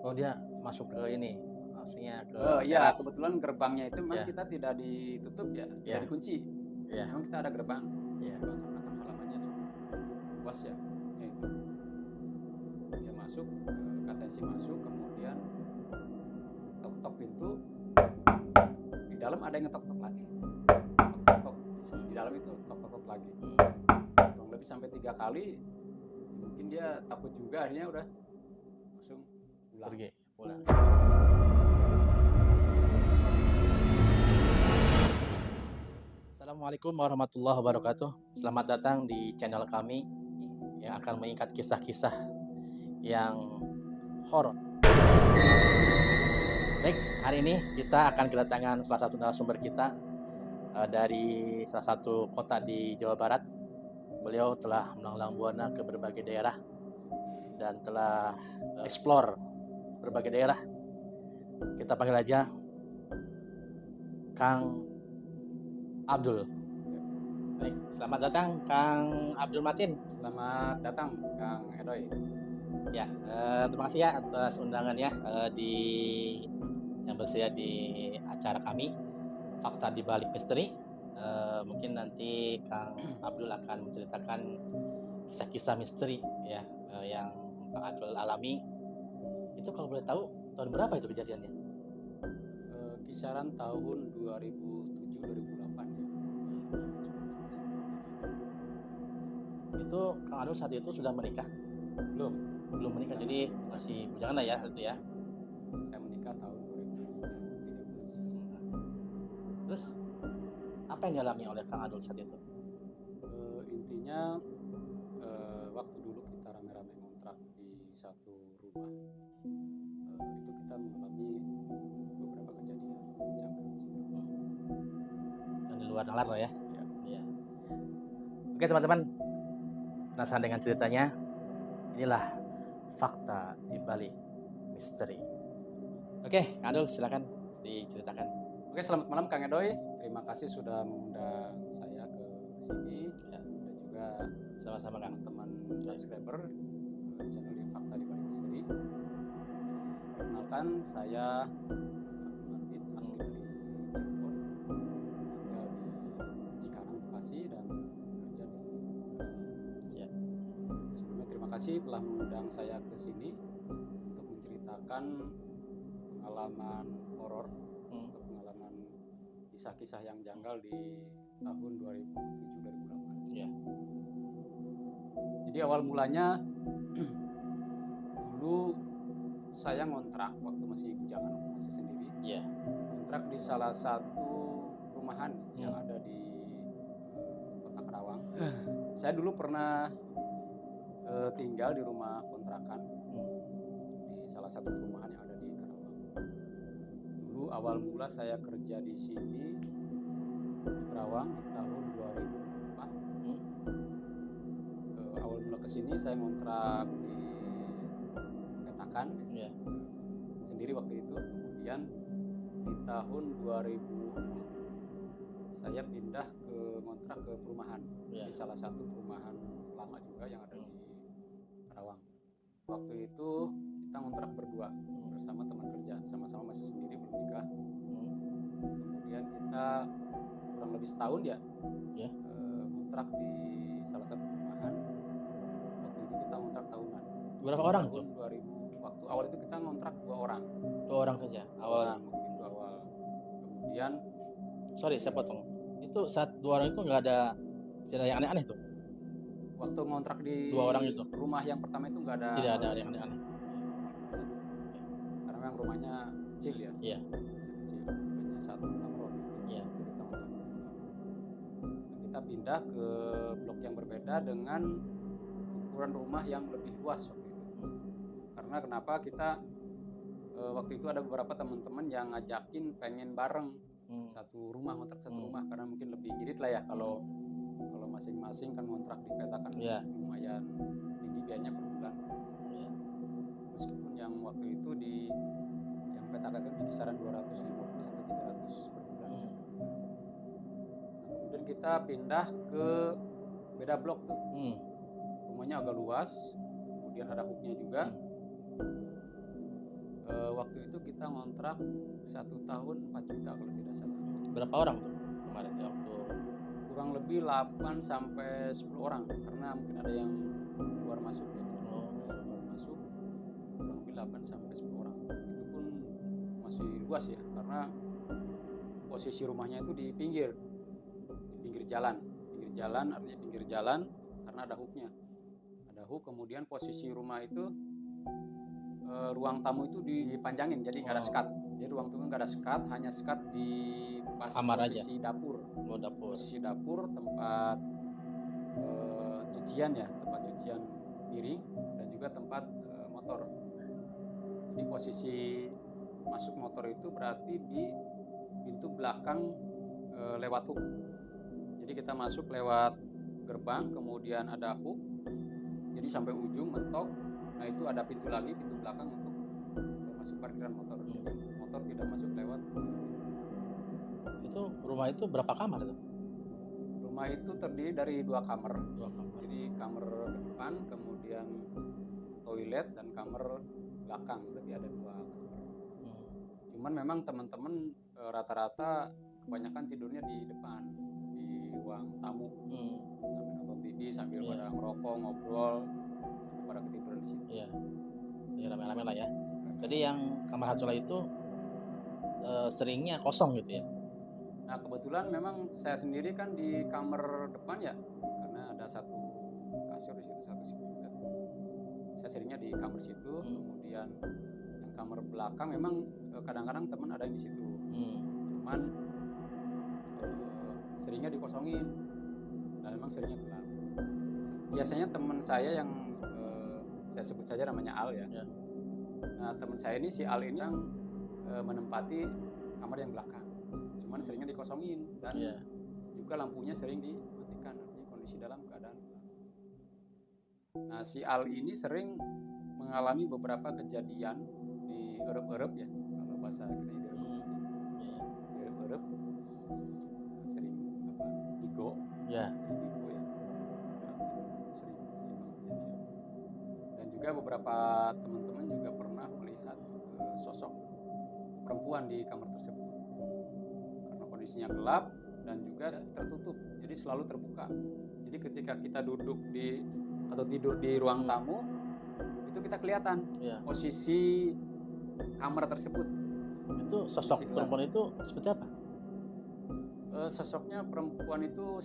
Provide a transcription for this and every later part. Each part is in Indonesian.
Oh, dia masuk ke ini, maksudnya ke Iya, teras. kebetulan gerbangnya itu memang Ya. kita tidak ditutup ya, tidak Ya. dikunci. Ya. Memang kita ada gerbang. Ya. Gerbang karena kan halamannya cukup luas ya. Ya itu. Dia masuk, KTSI masuk, kemudian tok-tok pintu. Di dalam ada yang ngetok-tok lagi. Tok-tok di dalam itu tok-tok lagi. Kurang lebih sampai 3 kali. Mungkin dia takut juga, akhirnya udah langsung pulang. Pergi pulang. Assalamualaikum warahmatullahi wabarakatuh. Selamat datang di channel kami yang akan mengikat kisah-kisah yang horor. Baik, hari ini kita akan kedatangan salah satu narasumber kita dari salah satu kota di Jawa Barat. Beliau telah melanglang buana ke berbagai daerah dan telah explore berbagai daerah. Kita panggil aja Kang Abdul. Baik, selamat datang Kang Abdul Matin. Selamat datang Kang Edoy. Ya, terima kasih ya atas undangannya yang bersedia di acara kami Fakta di Balik Misteri. Mungkin nanti Kang Abdul akan menceritakan kisah-kisah misteri ya yang Kang Abdul alami. Itu kalau boleh tahu tahun berapa itu kejadiannya? Kisaran tahun 2007-2008 ya. Itu Kang Abdul saat itu sudah menikah? Belum menikah, jadi masih bujangan lah ya itu ya. Saya menikah tahun 2013. Terus apa yang dialami oleh Kang Abdul saat itu? Intinya waktu dulu kita rame-rame ngontrak di satu rumah, itu kita mengalami beberapa kejadian janggal di situ. Yang di luar nalar lah ya. Ya. Oke teman-teman, penasaran dengan ceritanya? Inilah fakta di balik misteri. Oke, Kang Abdul silakan diceritakan. Oke, selamat malam Kang Edoy. Terima kasih sudah mengundang saya ke sini ya, dan juga sama-sama Kang teman subscriber channel di Fakta di Balik Misteri. Perkenalkan, saya Martin, asli dari Cirebon, tinggal di Cikarang, Bekasi, dan kerja di ya. Sebelumnya terima kasih telah mengundang saya ke sini untuk menceritakan pengalaman horor atau pengalaman kisah-kisah yang janggal di tahun 2007-2008. Ya. Jadi awal mulanya dulu saya ngontrak waktu masih bujangan, waktu masih sendiri. Ya. Ngontrak di salah satu perumahan yang ada di Kota Karawang. Saya dulu pernah tinggal di rumah kontrakan di salah satu perumahan yang ada di Karawang. Dulu awal mula saya kerja di sini di Karawang di tahun 2004. Awal mula kesini saya ngontrak di petakan sendiri waktu itu. Kemudian di tahun 2006 saya pindah ke ngontrak ke perumahan di salah satu perumahan lama juga yang ada di Karawang. Waktu itu kita ngontrak berdua bersama teman kerja, sama-sama masih sendiri, belum nikah. Kemudian kita kurang lebih setahun ngontrak di salah satu perumahan. Waktu itu kita ngontrak tahunan. Berapa orang tuh? 2000. Waktu awal itu kita ngontrak 2 orang. 2 orang saja awal. Waktu itu awal. Kemudian sorry saya potong. Itu saat 2 orang itu nggak ada cerita yang aneh-aneh tuh? Waktu ngontrak di 2 orang itu rumah yang pertama itu nggak ada. Tidak ada yang aneh-aneh. Karena memang rumahnya kecil ya. Iya. Kecil, hanya 1 kamar waktu itu. Iya. Kita ngontrak. Kita pindah ke blok yang berbeda dengan ukuran rumah yang lebih luas waktu itu. Karena kenapa kita waktu itu ada beberapa teman-teman yang ngajakin pengen bareng satu rumah, ngontrak satu rumah, karena mungkin lebih irit lah ya kalau masing-masing kan ngontrak di petakan lumayan tinggi biayanya per bulan. Meskipun yang waktu itu yang petakan itu di kisaran 250 sampai 300 per bulan. Kemudian kita pindah ke beda blok tuh. Rumahnya agak luas, kemudian ada hooknya juga. waktu itu kita ngontrak 1 tahun 4 juta kalau tidak salah. Berapa orang tuh kemarin di waktu? Kurang lebih 8 sampai 10 orang karena mungkin ada yang keluar masuk ya. Keluar masuk kurang lebih 8 sampai 10 orang. Itu pun masih luas ya karena posisi rumahnya itu di pinggir jalan. Pinggir jalan artinya pinggir jalan karena ada hooknya. Ada hook, kemudian posisi rumah itu ruang tamu itu dipanjangin jadi nggak ada sekat. Jadi ruang tamu nggak ada sekat, hanya sekat di pas Kamar posisi aja. dapur. Dapur. Posisi dapur, tempat cucian ya, tempat cucian piring dan juga tempat motor. Jadi posisi masuk motor itu berarti di pintu belakang lewat hook. Jadi kita masuk lewat gerbang, kemudian ada hook, jadi sampai ujung mentok. Nah itu ada pintu lagi, pintu belakang untuk masuk parkiran motor. Jadi motor tidak masuk lewat. Itu rumah itu berapa kamar itu? Rumah itu terdiri dari 2 kamar. 2 kamar. Jadi kamar depan, kemudian toilet dan kamar belakang, berarti ada 2 kamar. Cuman memang teman-teman rata-rata kebanyakan tidurnya di depan, di ruang tamu, sambil nonton TV, sambil pada ngerokok, ngobrol, sampai pada ketiduran di situ. Iya, ya rame-rame lah ya. Jadi yang kamar satu itu seringnya kosong gitu ya? Nah kebetulan memang saya sendiri kan di kamar depan ya, karena ada 1 kasur di situ, 1 spring bed. Saya seringnya di kamar situ, kemudian yang kamar belakang memang kadang-kadang teman ada yang di situ. Cuman seringnya dikosongin dan memang seringnya gelap. Biasanya teman saya yang saya sebut saja namanya Al ya. Nah teman saya ini, si Al ini yang menempati kamar yang belakang. Cuman seringnya dikosongin dan juga lampunya sering dimatikan, artinya kondisi dalam keadaan gelap. Nah si Al ini sering mengalami beberapa kejadian di erep-erep ya, kalau bahasa kita itu erep-erep, sering digo, sering digo ya, sering banget terjadi. Dan juga beberapa teman-teman juga pernah melihat sosok perempuan di kamar tersebut karena kondisinya gelap dan juga tertutup, jadi selalu terbuka. Jadi ketika kita duduk atau tidur di ruang tamu itu kita kelihatan posisi kamar tersebut. Itu sosok perempuan itu seperti apa? Sosoknya perempuan itu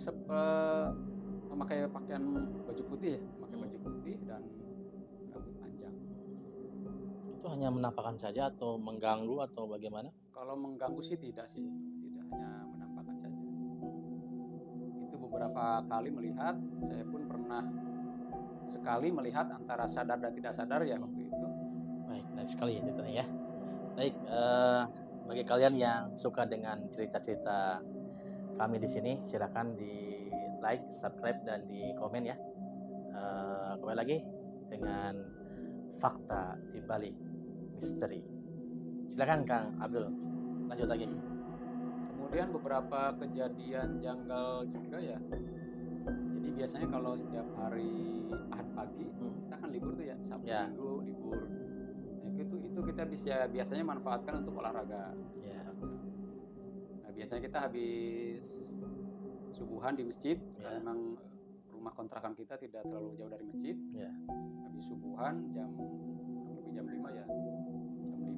memakai pakaian baju putih ya, memakai baju putih dan rambut panjang. Itu hanya menampakkan saja atau mengganggu atau bagaimana? Kalau mengganggu sih tidak hanya menampakkan saja. Itu beberapa kali melihat, saya pun pernah sekali melihat antara sadar dan tidak sadar ya waktu itu. Baik, menarik sekali ya ceritanya ya. Baik, bagi kalian yang suka dengan cerita-cerita kami di sini, silakan di like, subscribe dan di komen ya. Kembali lagi dengan fakta di balik misteri. Silakan Kang Abdul, lanjut lagi. Kemudian beberapa kejadian janggal juga ya. Jadi biasanya kalau setiap hari Ahad pagi kita kan libur tuh ya, Sabtu Minggu libur. Nah, itu kita biasanya manfaatkan untuk olahraga. Nah, biasanya kita habis subuhan di masjid, karena memang rumah kontrakan kita tidak terlalu jauh dari masjid. Habis subuhan jam 5 ya. Jam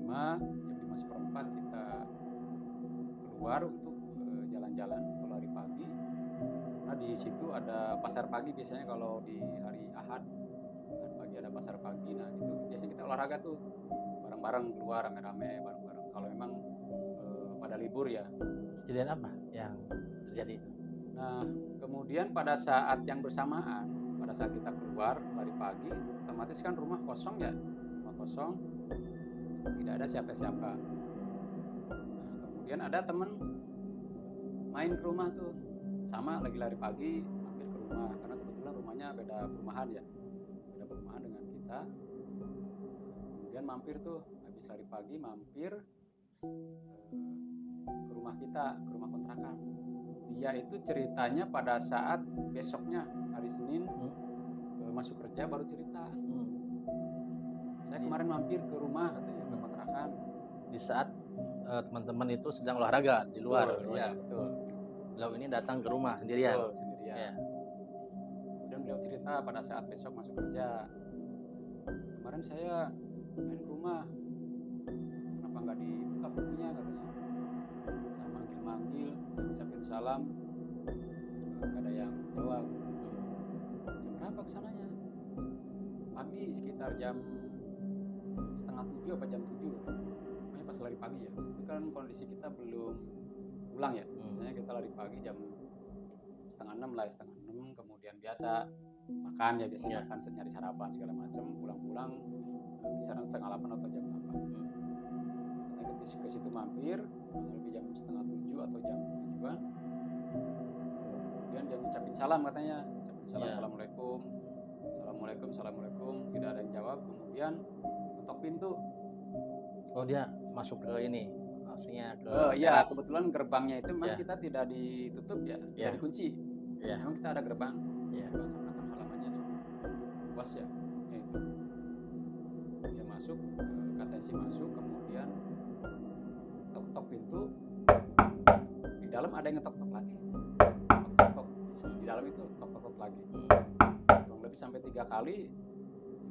5:04 kita keluar untuk jalan-jalan atau lari pagi. Nah di situ ada pasar pagi biasanya kalau di hari Ahad pagi ada pasar pagi. Nah itu biasanya kita olahraga tuh bareng-bareng, keluar rame-rame bareng-bareng. Kalau memang pada libur ya. Kejadian apa yang terjadi itu? Nah kemudian pada saat yang bersamaan, pada saat kita keluar lari pagi, otomatis kan rumah kosong ya, tidak ada siapa-siapa. Nah kemudian ada temen main ke rumah tuh, sama lagi lari pagi mampir ke rumah karena kebetulan rumahnya beda perumahan dengan kita. Kemudian mampir tuh habis lari pagi mampir ke rumah kita, ke rumah kontrakan. Dia itu ceritanya pada saat besoknya hari Senin masuk kerja baru cerita. Saya kemarin mampir ke rumah katanya, ke kontrakan. di saat teman-teman itu sedang olahraga di luar. Betul, iya betul. Beliau ini datang ke rumah sendirian. Betul, sendirian. Ya. Kemudian beliau cerita pada saat besok masuk kerja, kemarin saya main ke rumah, kenapa nggak dibuka pintunya katanya. Saya manggil-manggil, saya ucapin salam, nggak ada yang jawab. Jam berapa kesananya? Pagi sekitar jam 6:30 apa jam 7. Makanya pas lari pagi ya. Itu kan kondisi kita belum pulang ya. Biasanya kita lari pagi jam 5:30 lah, 5:30. Kemudian biasa makan ya, biasanya makan nyari sarapan segala macam. Pulang-pulang kisaran 7:30 atau jam 8. Kita ke situ mampir lebih jam 6:30 atau jam 7-an. Kemudian dia ngucapin salam katanya, ucapin salam, assalamualaikum, assalamualaikum, assalamualaikum, tidak ada yang jawab. Kemudian ketok pintu. Oh, dia masuk ke ini, maksudnya ke iya, teras. kebetulan gerbangnya itu memang kita tidak ditutup ya, tidak dikunci. Memang kita ada gerbang, gerbang karena kan halamannya cukup luas ya. Itu dia masuk, katanya sih masuk, kemudian ketok pintu. Di dalam ada yang ngetok-tok lagi, tok-tok di dalam itu tok-tok lagi. Kurang lebih sampai 3 kali.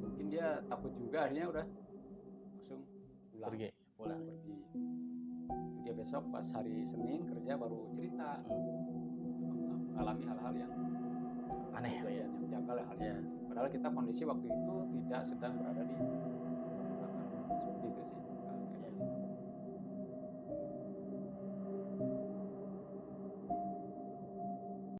Mungkin dia takut juga, akhirnya udah langsung pulang. Pulang. Pergi. Itu dia besok pas hari Senin kerja baru cerita mengalami hal-hal yang aneh, yang janggal halnya. Padahal kita kondisi waktu itu tidak sedang berada di belakang. Seperti itu sih.